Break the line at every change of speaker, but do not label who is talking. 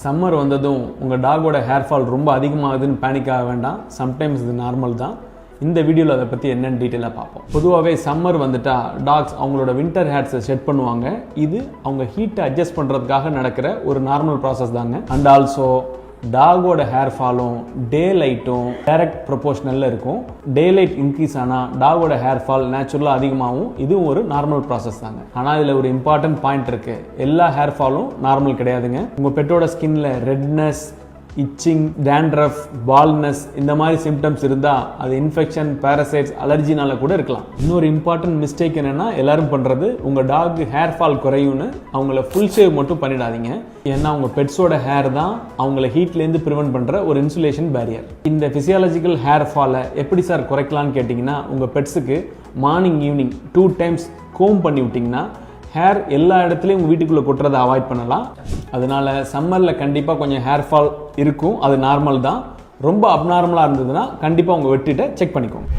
Summer வந்ததும் உங்கள் டாகோட hair fall ரொம்ப அதிகமாகுதுன்னு பேனிக் ஆக வேண்டாம். சம்டைம்ஸ் இது நார்மல் தான். இந்த வீடியோவில் அதை பற்றி என்னென்னு டீட்டெயிலாக பார்ப்போம். பொதுவாகவே சம்மர் வந்துட்டா டாக்ஸ் அவங்களோட வின்டர் ஹேர்ஸை ஷெட் பண்ணுவாங்க. இது அவங்க ஹீட்டை அட்ஜஸ்ட் பண்ணுறதுக்காக நடக்கிற ஒரு நார்மல் ப்ராசஸ் தாங்க. அண்ட் ஆல்சோ டாகோட ஹேர் ஃபாலும் டே லைட்டும் டைரக்ட் ப்ரொபோஷனலில் இருக்கும். டே லைட் இன்க்ரீஸ் ஆனால் டாகோட ஹேர் ஃபால் நேச்சுரலாக அதிகமாகும். இதுவும் ஒரு நார்மல் ப்ராசஸ் தாங்க. ஆனால் இதில் ஒரு இம்பார்ட்டன்ட் பாயிண்ட் இருக்குது. எல்லா ஹேர் ஃபாலும் நார்மல் கிடையாதுங்க. உங்கள் பெட்டோட ஸ்கின்ல ரெட்னஸ், இச்சிங், டேண்ட்ரஃப், பால்னஸ் இந்த மாதிரி சிம்டம்ஸ் இருந்தால் அது இன்ஃபெக்ஷன், பேரசைட்ஸ், அலர்ஜினால கூட இருக்கலாம். இன்னொரு இம்பார்ட்டன்ட் மிஸ்டேக் என்னன்னா, எல்லாரும் பண்றது உங்க டாக் ஹேர் ஃபால் குறையும்னு அவங்கள ஃபுல் ஷேவ் மட்டும் பண்ணிடாதீங்க. ஏன்னா உங்க பெட்ஸோட ஹேர் தான் அவங்கள ஹீட்லேருந்து ப்ரிவென்ட் பண்ற ஒரு இன்சுலேஷன் பேரியர். இந்த பிசியாலஜிக்கல் ஹேர் ஃபாலை எப்படி சார் குறைக்கலாம்னு கேட்டிங்கன்னா, உங்க பெட்ஸுக்கு மார்னிங் ஈவினிங் 2 times கோம் பண்ணி விட்டிங்கன்னா ஹேர் எல்லா இடத்துலையும் உங்கள் வீட்டுக்குள்ளே கொட்டுறதை அவாய்ட் பண்ணலாம். அதனால சம்மரில் கண்டிப்பாக கொஞ்சம் ஹேர் ஃபால் இருக்கும். அது நார்மல் தான். ரொம்ப அப்நார்மலாக இருந்ததுன்னா கண்டிப்பாக உங்கள் வெட்டிட்ட செக் பண்ணிக்கோங்க.